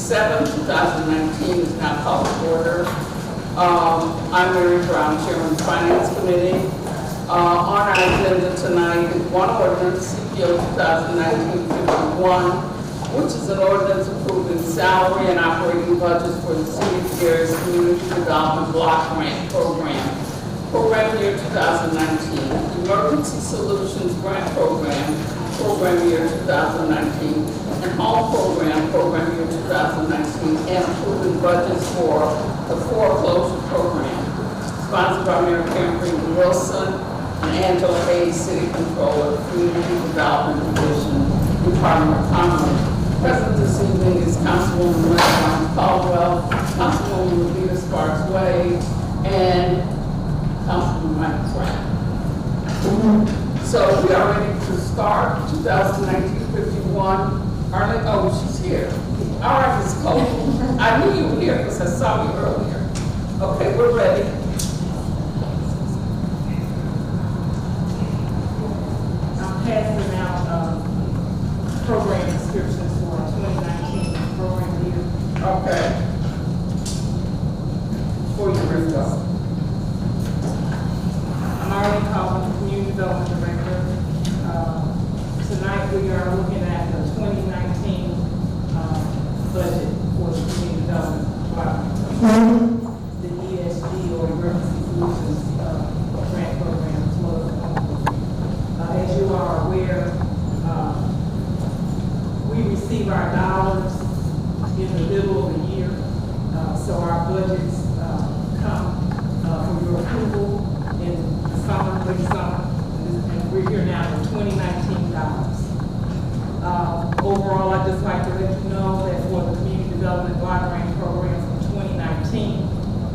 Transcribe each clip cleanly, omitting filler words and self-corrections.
7, 2019 is now called to order. I'm Mary Brown, Chairman of the Finance Committee. On our agenda tonight is one ordinance, CPO 2019-51, which is an ordinance approving salary and operating budgets for the City of Gary's Community Development Block Grant Program year 2019, Emergency Solutions Grant Program year 2019, and Home Program year 2019, and approving budgets for the foreclosure program, sponsored by Mayor Karen Freeman Wilson and Angela Hayes, City Controller, Community Development Division, Department of Commerce. Present this evening is Councilwoman Linda Caldwell, Councilwoman Levita Sparks Wade, and Councilman Mike Pratt. So we are ready to start 2019-51. Arlene, oh, she's here. All right, Ms. Cole. I knew you were here because I saw you earlier. Okay, we're ready. I'm passing out program descriptions for 2019 program year. Okay. For you, Bristol. I'm Arlene Collins, Community Development Director. Tonight we are looking at the 2019 budget for the Community Development Department. The ESG or Emergency Solutions Grant Program as well as the Home Program. As you are aware, we receive our dollars in the middle of the year, so our budgets come for your approval in the summer, late summer, and we're here now for 2019 dollars. Overall, I'd just like to let you know that for the Community Development Block Grant Program for 2019,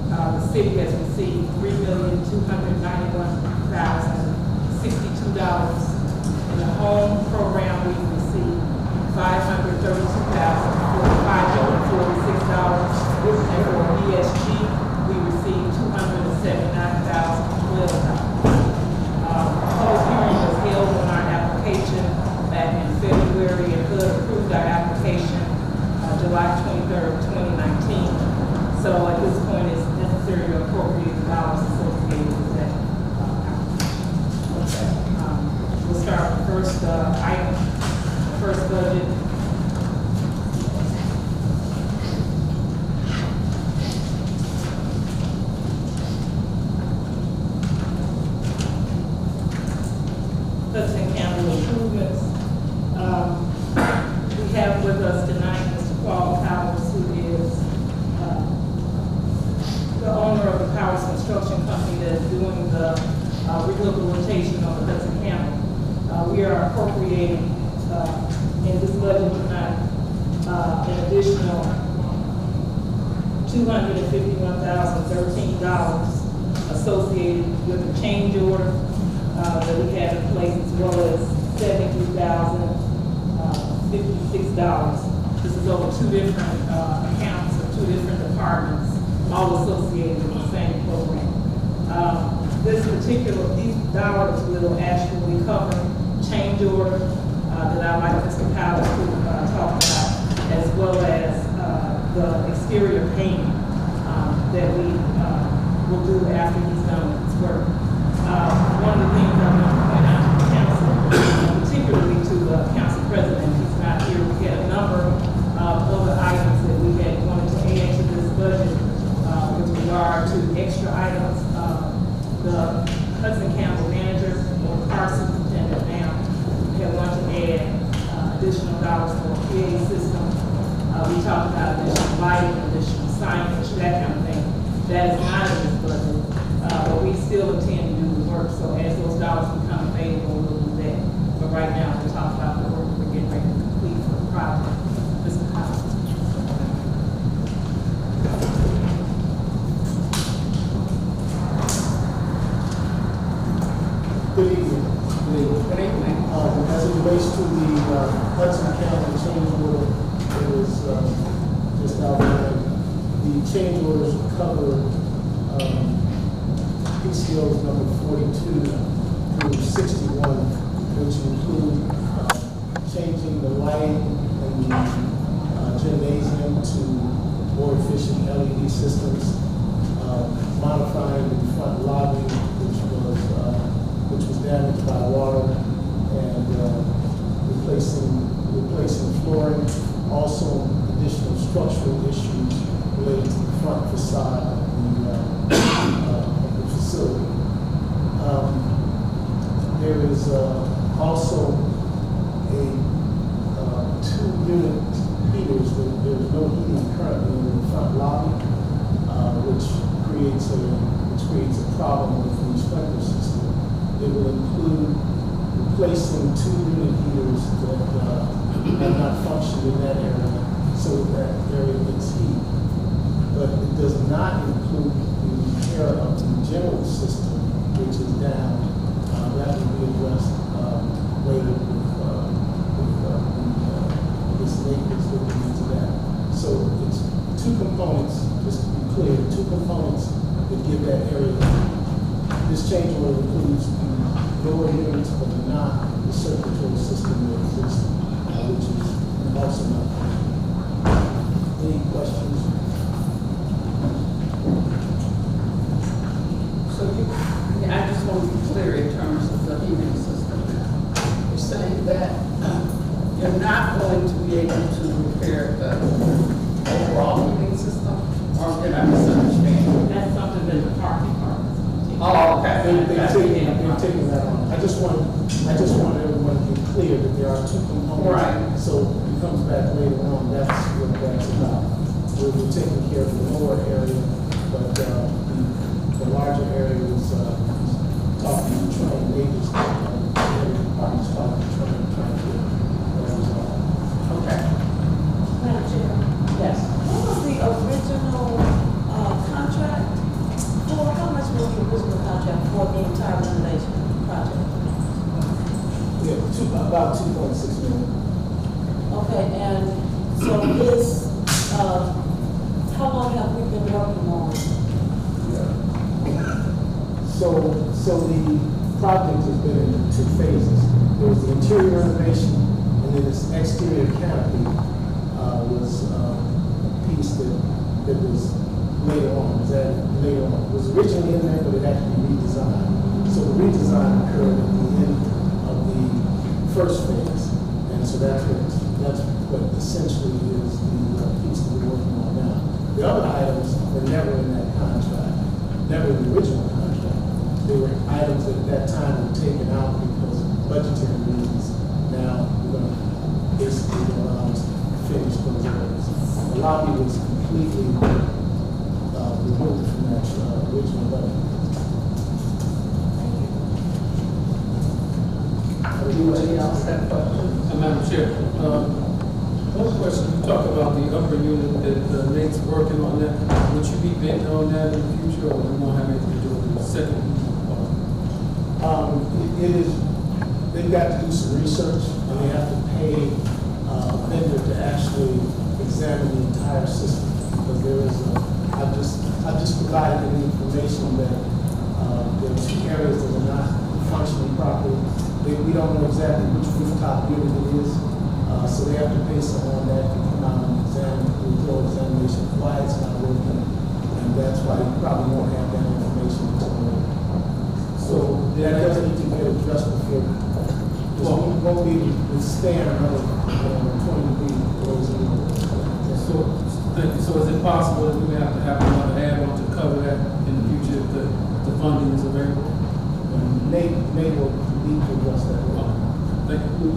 the city has received $3,291,062. In the Home Program, we've received $532,546. And for ESG, we received $279,012. A public hearing was held on our application back in February, and HUD approved our application July 23rd, 2019. So at this point, it's necessary to appropriate the dollars associated with that. We'll start with the first item, the first budget. Hudson County improvements. We have with us tonight Mr. Paul Powers, who is the owner of the Powers Construction Company that is doing the rehabilitation of the Hudson County. We are appropriating in this budget tonight an additional $251,013 associated with the change order that we have in place, as well as $73,056. This is over two different accounts of two different departments, all associated with the same program. These dollars will actually cover change order that I'd like Mr. Powers to talk about, as well as the exterior painting that we will do after he's done with his work. One of the things I want to point out to the council, particularly to the council president, he's not here. We had a number of other items that we had wanted to add to this budget with regard to extra items. The Hudson County manager, or car superintendent now, had wanted to add additional dollars for a PA system. We talked about additional lighting, additional signage, that kind of thing. That is not in this budget, but we still intend to do the work. So as those dollars become available, we'll do that. But right now, we're talking about the work we're getting ready to complete for the project. Mr. Powers. Good evening. Good evening. As it relates to the Hudson County change order, it was just outlined. The change orders cover PCOs number 42 through 61, which include changing the lighting and the gymnasium to more efficient LED systems, modifying the front lobby, which was damaged by water, and replacing flooring. Also, additional structural issues related to the front facade of the facility. There is also a 2-unit heaters. There's no heating currently in the front lobby, which creates a problem with the sprinkler system. It will include replacing 2-unit heaters that have not functioned in that area, so that area gets heat. But it does not include the repair of the general system, which is down. That will be addressed later with this neighbors looking into that. So it's 2 components, just to be clear, 2 components that give that area. This change order includes the lower units, but not the circulatory system that exists, which is also not. Any questions? So I just want to be clear in terms of the heating system. You're saying that you're not going to be able to repair the overall heating system, or did I misunderstand? That's something that the park department is going to take. Oh, okay. They've taken that on. I just want everyone to be clear that there are 2 components. Right. So it comes back later on, that's what that's about. We're taking care of the lower area, but the larger area is talking to train neighbors, parties talking to train, trying to get that resolved. Okay. Madam Chair, Yes. what was the original contract for? How much was the original contract for the entire renovation project? Yeah, about 2.6 million. Okay, and so this, how long have we been working on? So the project has been in 2 phases. There was the interior renovation, and then this exterior canopy was a piece that was later on. It was originally in there, but it had to be redesigned. So the redesign occurred at the end of the first phase, and so that's what essentially is the piece that we're working on now. The other items were never in that contract, never in the original contract. They were items that at that time were taken out because of budgetary reasons. Now we're going to basically allow us to finish those areas. The lobby was completely removed from that original budget. Anybody else have questions? Madam Chair, one question, you talk about the upper unit that Nate's working on that. Would you be bidding on that in the future, or we won't have anything to do with the second part? It is, they've got to do some research, and they have to pay a vendor to actually examine the entire system. Because there is I've just provided them information that there are 2 areas that are not functioning properly. We don't know exactly which rooftop unit it is, so they have to pay someone that to come out and examine, do a thorough examination of why it's not working, and that's why you probably won't have that information until later. So that doesn't need to get addressed before. Well, we won't be able to withstand another 20 degrees below zero. So is it possible that we may have to have another add-on to cover that in the future if the funding is available? Nate will need to address that. Thank you.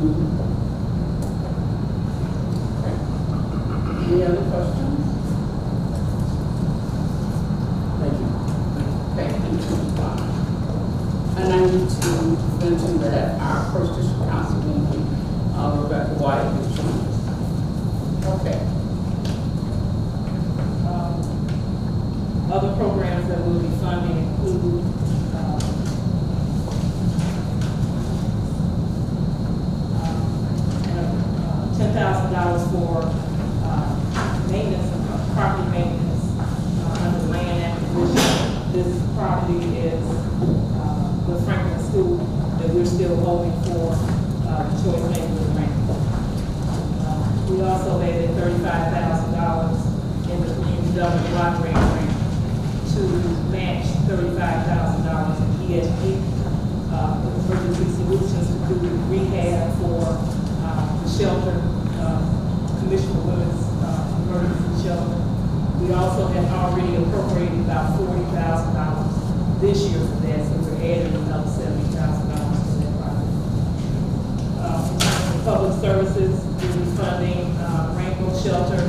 Any other questions? Thank you. Okay, thank you. And I need to mention that our first district councilwoman, Rebecca White, is joining us. Okay. Other programs that we'll be funding include $10,000 for maintenance, property maintenance under land acquisition. This property is the Franklin School that we're still holding for the choice neighborhood grant. We also also added $35,000 in the community development block grant to match $35,000 in ESG, emergency solutions, including rehab for the shelter, Commissioner Women's emergency shelter. We also have already appropriated about $40,000 this year for that, so we're adding another $70,000 to that project. In terms of public services, we'll be funding Rainbow Shelter,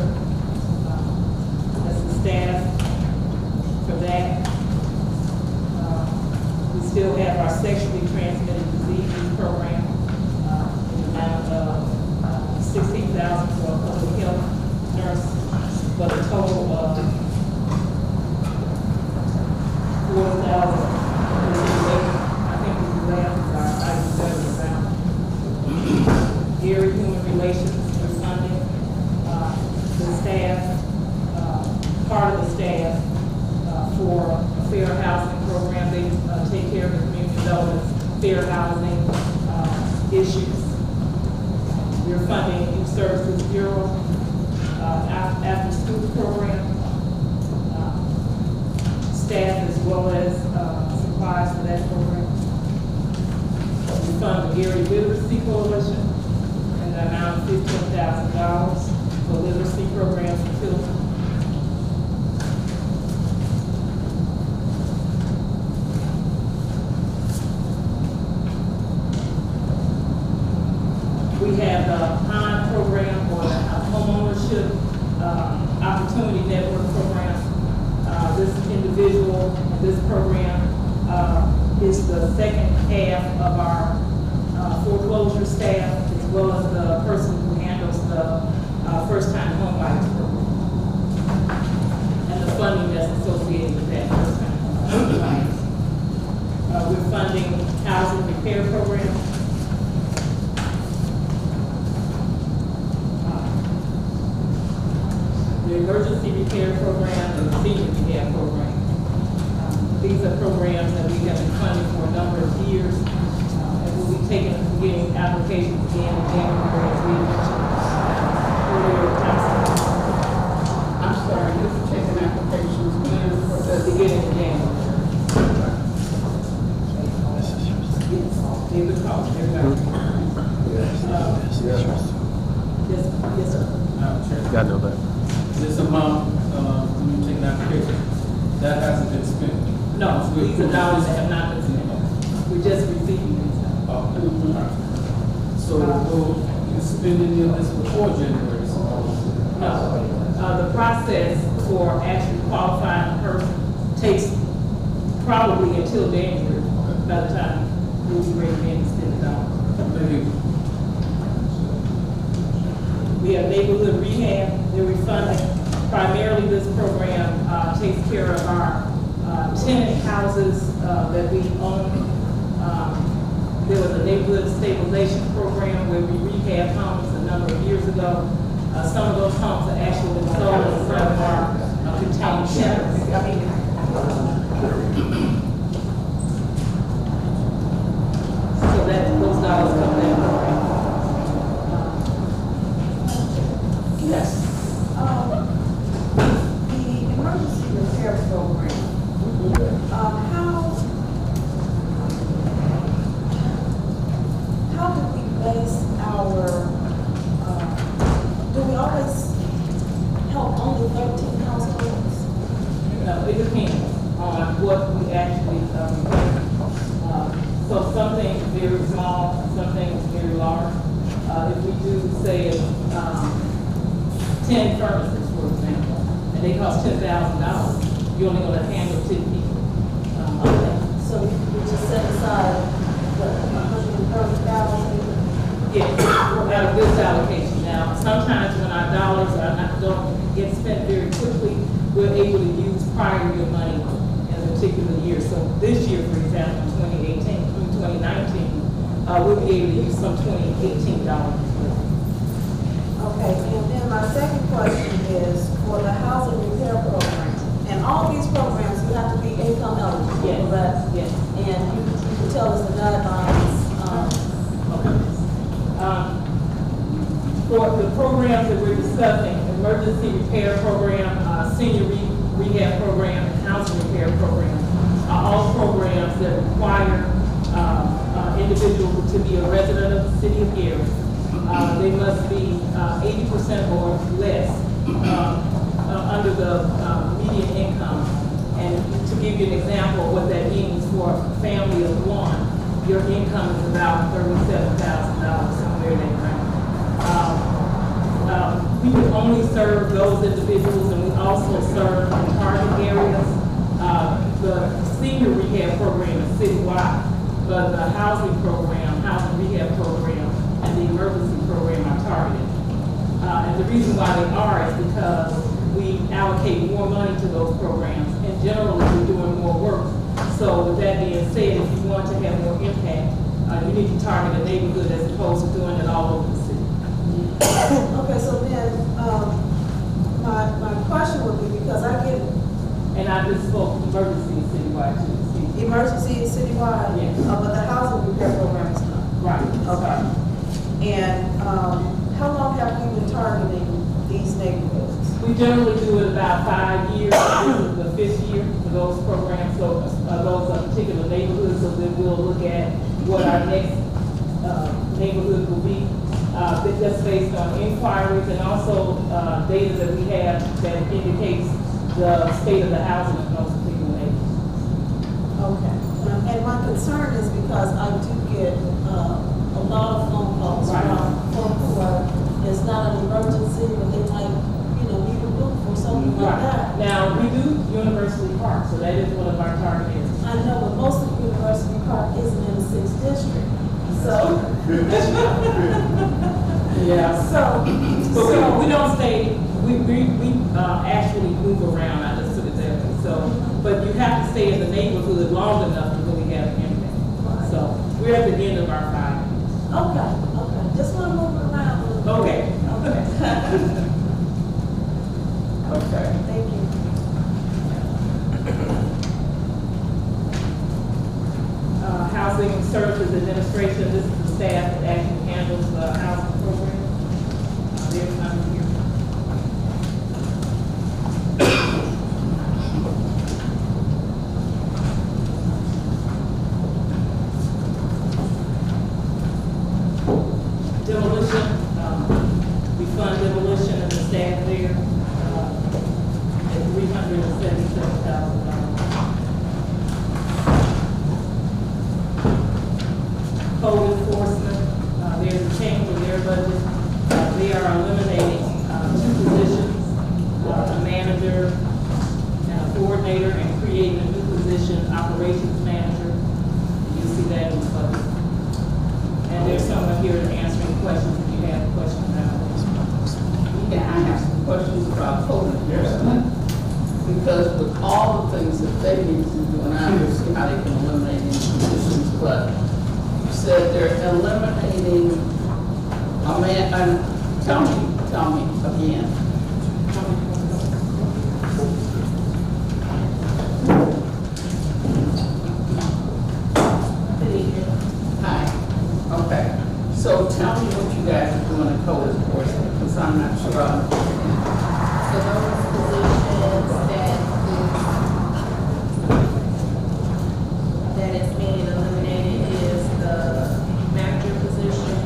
that's the staff for that. We still have our sexually transmitted diseases program in the amount of $16,000 for a public health nurse, but a total of $4,000. I think we left our item 7 Gary Human Relations for funding, the staff, part of the staff for a fair housing program. They take care of the community development's fair housing issues. We're funding Youth Services Bureau, after school program, staff as well as supplies for that program. We fund the Gary Literacy Coalition and the amount of $15,000 for literacy programs for children. We have the HON program, or homeownership opportunity network program. This individual, this program is the second half of our foreclosure staff, as well as the person who handles the first-time home buyers program, and the funding that's associated with that first-time home buyers. We're funding housing repair programs. The emergency repair program and the senior rehab program. These are programs that we have been funding for a number of years, and we'll be getting applications again in January, as we mentioned earlier. I'm sorry, this is taking applications when for The the beginning of January. David Call, everybody. Yes, sir. I know that. This amount, when you take an application, that hasn't been spent. No, these are dollars that have not been spent. We're just receiving these now. Oh, all right. So will you spend any of this before January? No, the process for actually qualifying a person takes probably until January, by the time we'll be ready to spend the dollars. Maybe. We have neighborhood rehab, they're refunding. Primarily, this program takes care of our tenant houses that we own. There was a neighborhood stabilization program where we rehab homes a number of years ago. Some of those homes are actually been sold, and some are contained shelters. So that those dollars come that program. Yes. The emergency repair program, how do we base our, do we always help only 13 households? No, it depends on what we actually repair. So some things very small, some things very large. If we do, say, 10 furnaces, for example, and they cost $10,000, you're only going to handle 10 people. So we just set aside the 130,000? Yeah, out of this allocation. Now, sometimes when our dollars don't get spent very quickly, we're able to use prior year money in a particular year. So this year, for example, 2018 through 2019, we'll be able to use some 2018 dollars. Okay, and then my second question is for the housing repair program. And all these programs, you have to be income eligible, Yes. correct? Yes. And you can tell us the guidelines. For the programs that we're they must be 80% or less under the median income. And to give you an example of what that means for a family of one, your income is about $37,000, somewhere in that range. We would only serve those individuals, and we also serve in target areas. The senior rehab program is citywide, but the housing program, housing rehab program, and the emergency program are targeted. And the reason why they are is because we allocate more money to those programs, and generally we're doing more work. So with that being said, if you want to have more impact, you need to target a neighborhood as opposed to doing it all over the city. Okay, so then, my question would be, because I get And I just spoke emergency is citywide too. emergency is citywide, Yes. but the housing repair program is not. Right. Okay. And, how long have you been targeting these neighborhoods? We generally do it about 5 years. This is the 5th year for those programs, so those particular neighborhoods. So then we'll look at what our next neighborhood will be. That's based on inquiries and also data that we have that indicates the state of the housing of those particular neighborhoods. Okay. And my concern is because I do get a lot of phone calls Right. from folk who are, it's not an emergency, but they might, need a roof or something like that. Now, we do University Park, so that is one of our target areas. I know, but most of University Park isn't in the 6th district. So, Yeah. so, But we don't stay, we actually move around, I just took it that way. So, but you have to stay in the neighborhood long enough to really have an impact. So, we're at the end of our 5 years. okay. Just want to move it around a little bit. Okay. Okay. Okay. Thank you. Housing Services Administration, this is the staff that actually handles the housing program. They're coming here. Demolition, we fund demolition and the staff there, at $377,000. Code enforcement, there's a change in their budget. They are eliminating 2 positions, a manager and a coordinator, and creating a new position, operations manager. You see that in the budget. And there's someone here to answer any questions if you have questions about this. Yeah, I have some questions about code enforcement. Because with all the things that they need to do, and I don't see how they can eliminate any positions, but you said they're eliminating a man, tell me again. Hi, okay. So tell me what you guys are doing in code enforcement, because I'm not sure I understand. So those positions that is being eliminated is the manager position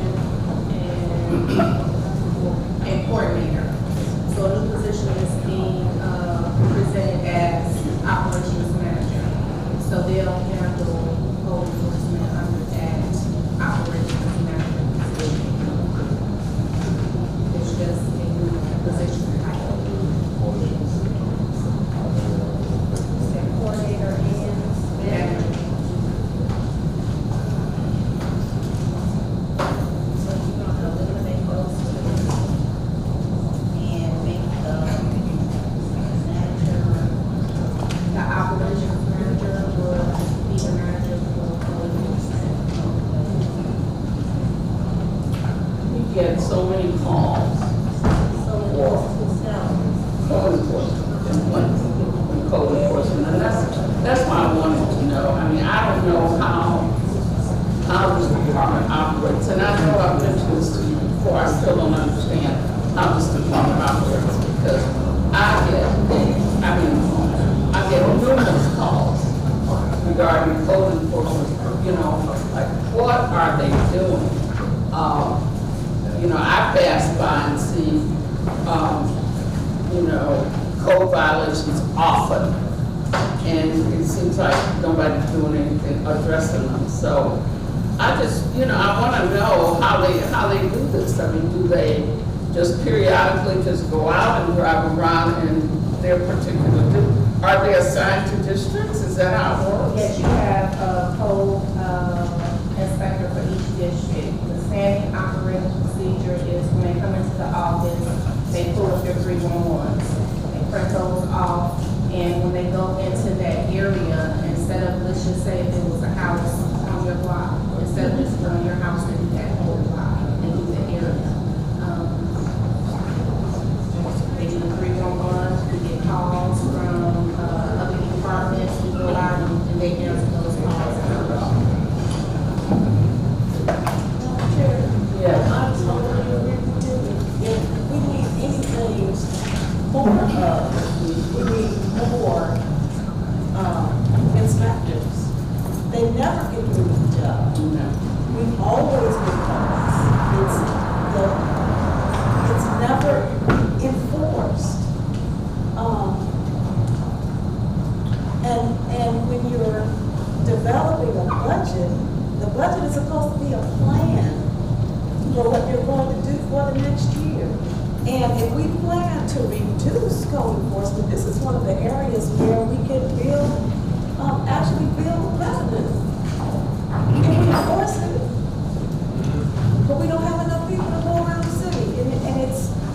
and coordinator. So a new position is being presented as operations manager. So they'll handle code enforcement under that operations manager position. It's just a new position title. Coordinator and manager. So you're gonna eliminate those two and make the manager, the operations manager will be the manager for code enforcement. We get so many calls So it goes to salaries. code enforcement complaints from code enforcement, and that's why I wanted to know. I mean, I don't know how this department operates, and I know I've mentioned this to you before, I still don't understand how this department operates, because I get numerous calls regarding code enforcement, like, what are they doing? I've I pass by and see, you know, code violations often. And it seems like nobody's doing anything addressing them. So I just, you know, I want to know how they do this. I mean, do they just periodically just go out and drive around in their particular, are they assigned to districts? Is that how it works? Yes, you have a code inspector for each district. The standing operating procedure is when they come into the office, they pull up their 311s, they print those off, and when they go into that area, instead of, let's just say if it was a house on your block, instead of just on your house, they do that whole block, they do the area. They do the 311, we get calls from other departments, we go out and they answer those calls. Yeah. I totally agree with you. If we need anything for we need more inspectors. They never get through the job. We've always been calls. It's never enforced. And when you're developing a budget, the budget is supposed to be a plan for what you're going to do for the next year. And if we plan to reduce code enforcement, this is one of the areas where we can actually build revenue. We can enforce it, but we don't have enough people to go around the city. And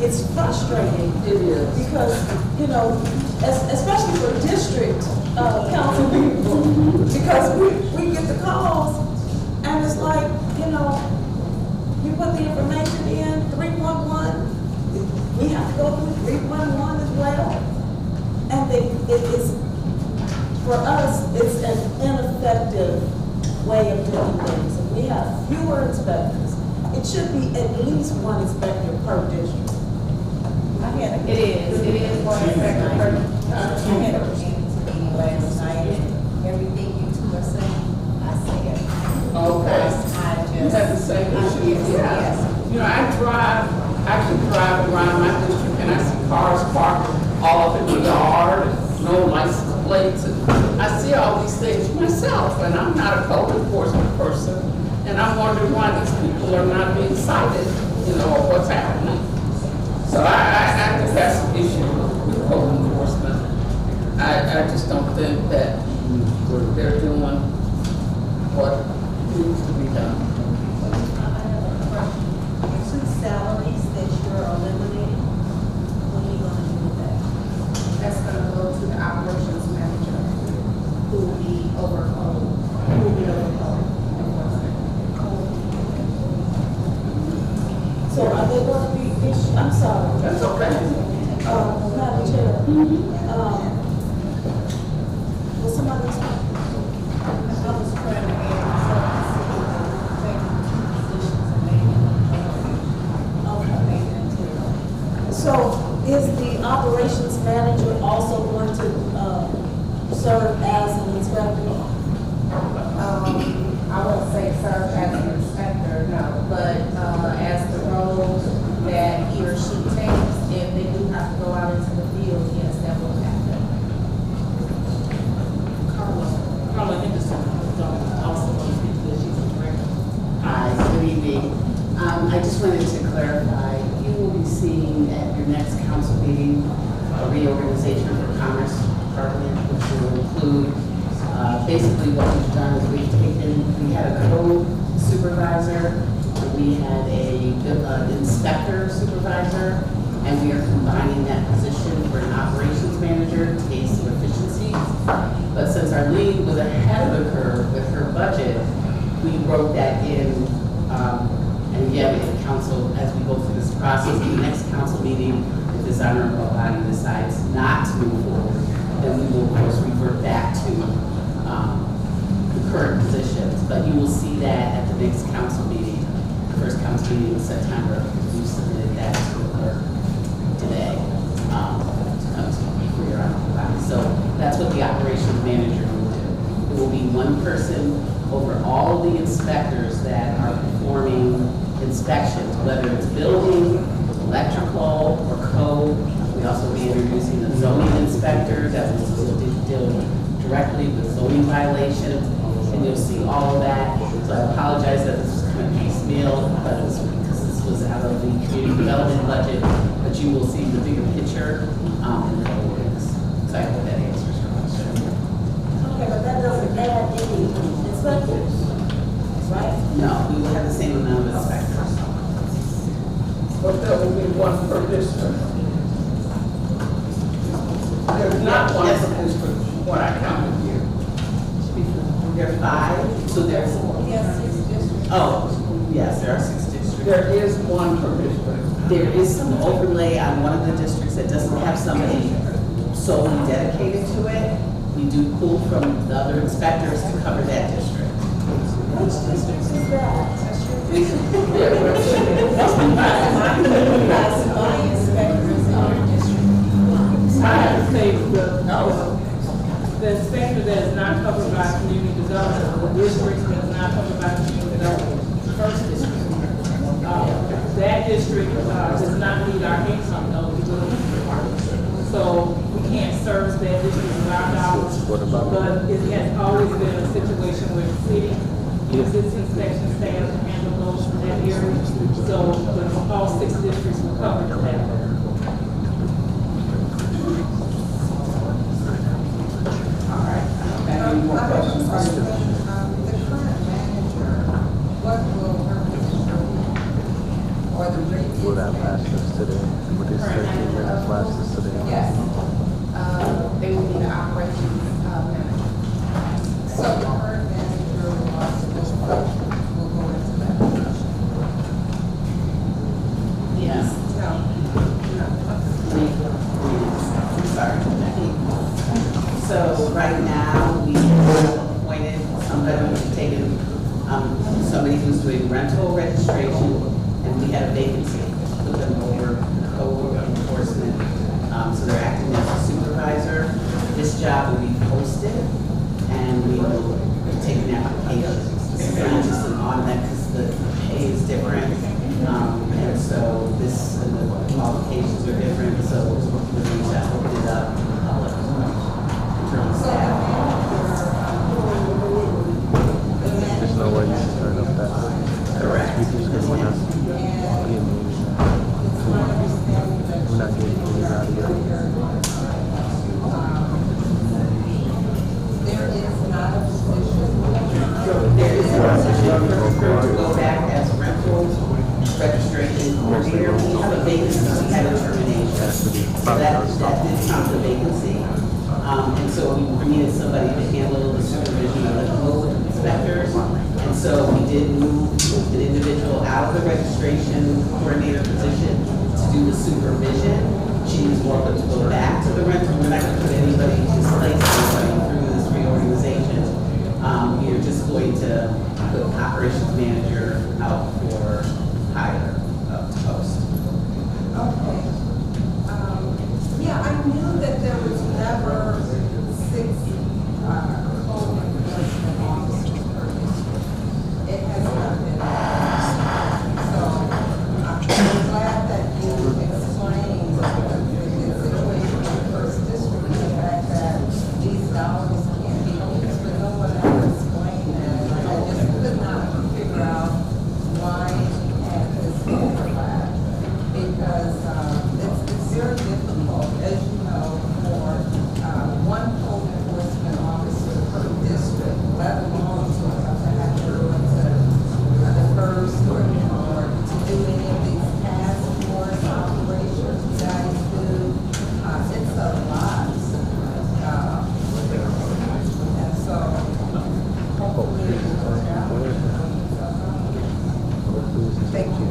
it's frustrating. It is. Because, you know, especially for district council people, because we get the calls, and it's like, you know, you put the information in, 311, we have to go through 311 as well. And it is, for us, it's an ineffective way of doing things. If we have fewer inspectors, it should be at least one inspector per district. It is one inspector per. I had a meeting last night, and everything you two are saying, I say it. Okay. You have the same issue? Yeah. You know, I actually drive around my district and I see cars parked all up in the yard, and no license plates, and I see all these things myself, and I'm not a code enforcement person, and I'm wondering why these people are not being cited, you know, or what's happening. So I think that's an issue with code enforcement. I just don't think that they're doing what needs to be done. Two salaries that you're eliminating, what are you gonna do with that? That's gonna go to the operations manager, who will be over code, who will be over code enforcement. So are they going to be issued, I'm sorry. That's okay. Madam Chair. Was somebody else? I was trying to add something. So is the operations manager also going to serve as an inspector? I won't say serve as an inspector, no, but as the role that he or she takes, if they do have to go out into the field, yes, that will happen. Carla Henderson, also on the that she's a director. Hi, good evening. I just wanted to clarify, you will be seeing at your next council meeting a reorganization of the Commerce Department, which will include, basically what we've done is we had a code supervisor, we had an inspector supervisor, and we are combining that position for an operations manager to gain some efficiencies. But since Arlene was ahead of the curve with her budget, we wrote that in, and again, if the council, as we go through this process, the next council meeting, if this honorable body decides not to move forward, then we will of course revert back to the current positions. But you will see that at the next council meeting, the first council meeting in September. We submitted that to the clerk today to come to your honorable body. So that's what the operations manager will do. It will be one person over all the inspectors that are performing inspections, whether it's building, electrical, or code. We also be introducing a zoning inspector that will deal directly with zoning violations, and you'll see all of that. So I apologize that this was kind of piecemeal, but it was because this was out of the community development budget, but you will see the bigger picture in the whole weeks. So I hope that answers your question. Okay, but that doesn't add any inspectors, right? No, we will have the same amount of inspectors. But there will be one per district. There's not one per district, what I counted here. There are 5, so there's, Yes, 6 districts. oh, yes, there are 6 districts. There is one per district. There is some overlay on one of the districts that doesn't have somebody solely dedicated to it. We do pull from the other inspectors to cover that district. Which districts is that? Yeah, That's my inspectors in our district. I have to say, the inspector that is not covered by community development, the district that is not covered by community development, first district. That district does not meet our income eligibility requirements. So we can't service that district with our dollars. But it has always been a situation where the city uses inspection staff to handle those from that area. So all 6 districts were covered in that. All right. Any more I have a questions? question. The current manager, what will her position be? Or the previous Will that last manager? us today? Would this 13 minutes last us today? Yes. They will be the operations manager. So the current manager will go into that position? Yes. No. I'm sorry. So right now, we have appointed somebody who's taken, somebody who's doing rental registration, and we had a vacancy. Put them over code enforcement. So they're acting as a supervisor. This job will be posted, and we will be taking applications. This is not just an automatic, because the pay is different. And so this, and the qualifications are different, so we're going to open it up to the public. There's no way you can turn up that. Correct. Speakers, because we're not getting any audio. There is not a position. There is a position for her to go back as rental registration coordinator. We have a vacancy, we had a termination. So that did come to vacancy. And so we needed somebody to handle the supervision of the code inspectors. And so we did move an individual out of the registration coordinator position to do the supervision. She's welcome to go back to the rental. We're not going to put anybody in his place through this reorganization. We are just going to put operations manager out for hire post. Okay. Yeah, I knew that there was never 6 code enforcement officers per district. It has not been. So I'm glad that you explained the situation in the first district, the fact that these dollars can't be used, but no one ever explained that. I just could not figure out why you had this overlap. Because it's very difficult, as you know, for one code enforcement officer per district, let alone to have to go into the first or to do any of these task force operations you guys do. It's a lot. And so hopefully it will work out. Thank you.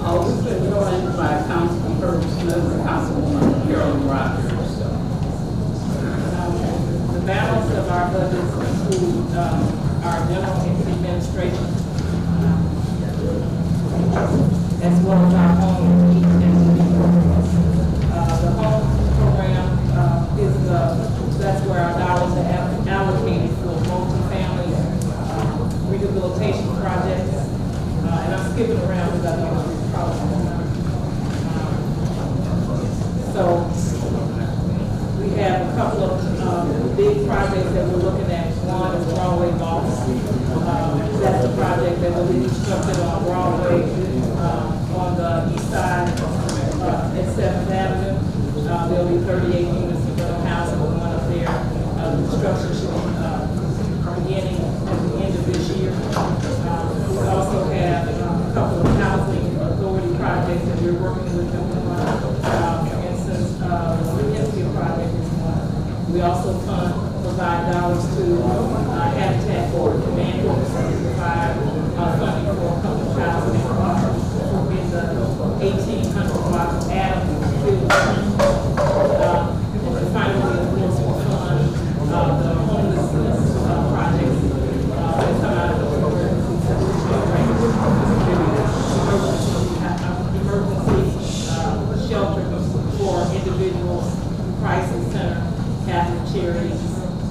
We've been joined by Councilman Purvis Smith and Councilwoman Carolyn Rogers. The balance of our budgets include our general administration, as well as our home programs. The home program is that's where our dollars are allocated for rehabilitation projects. And I'm skipping around because I know it's probably so we have a couple of big projects that we're looking at. One is Broadway Loft. That's the project that will be constructed on Broadway on the east side at 7th Avenue. There'll be 38 units of rental housing going up there. The construction should be beginning at the end of this year. We also have a couple of housing authority projects that we're working with them on. For instance, the Infield project is one. We also provide dollars to Habitat for Humanity to provide funding for a couple of housing in the 1800 block of Adams. And finally, of course, we'll fund the homelessness projects that come out of the emergency shelter for individuals, crisis center, Catholic Charities,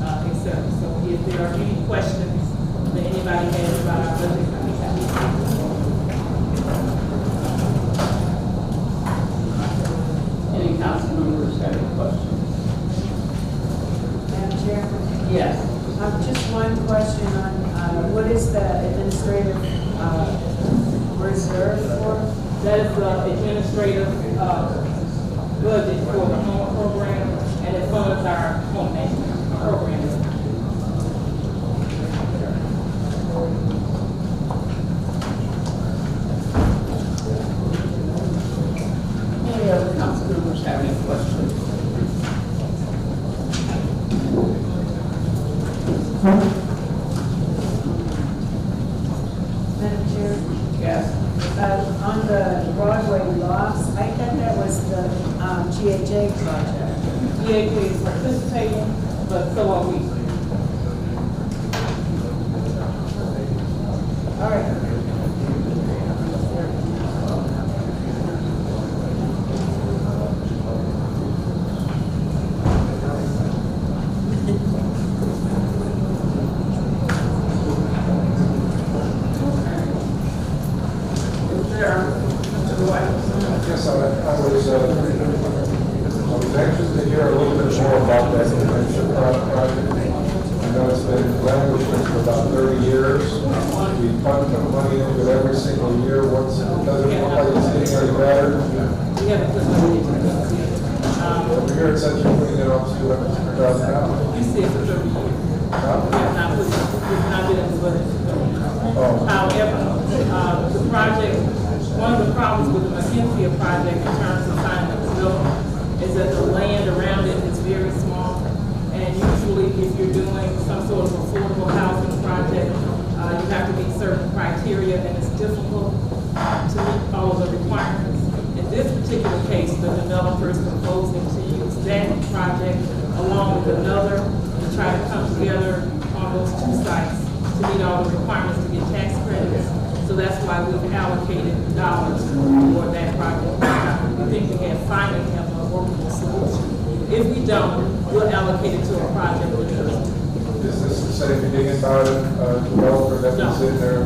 etc. So if there are any questions that anybody has about our budget, I'd be happy to answer. Any council members have any questions? Madam Chair? Yes. Just one question on, what is the administrative, reserve for? That is the administrative budget for the home program, and it funds our home maintenance program. Any other council members have any questions? Madam Chair? Yes. On the Broadway lofts, I thought that was the GHA project. DAK is participating, but so are we. All right. Yes, I was anxious to hear a little bit more about that convention project. I know it's been languishing for about 30 years. We put money into it every single year. Does it look like it's getting any better? We haven't put money into it. Over here it says you're putting it up to $200,000. You see it for 30 years. We have not been in the budget. However, the project, one of the problems with the McKenzie project in terms of finding development is that the land around it is very small. And usually if you're doing some sort of affordable housing project, you have to meet certain criteria, and it's difficult to meet all of the requirements. In this particular case, the developer is proposing to use that project along with another to try to come together on those two sites to meet all the requirements to get tax credits. So that's why we've allocated dollars for that project. We think we can finally have a workable solution. If we don't, we'll allocate it to a project with us. Is this the same thing about a developer that was in there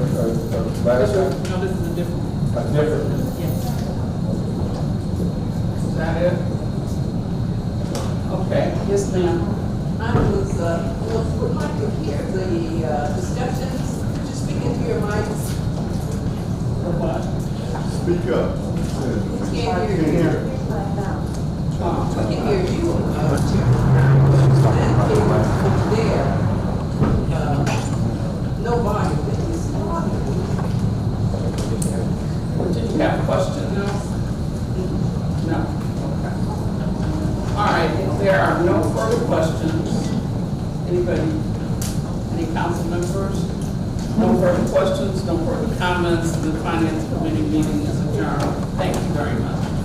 last time? No, this is a different one. A different? Yes. Is that it? Okay. Yes, ma'am. I would like to hear the discussions. Could you speak into your mics? Speak up. Can't hear you. We can hear you. There. No volume. Did you have a question? No. No. All right, if there are no further questions, anybody, any council members? No further questions, no further comments. The Finance Committee meeting is adjourned. Thank you very much.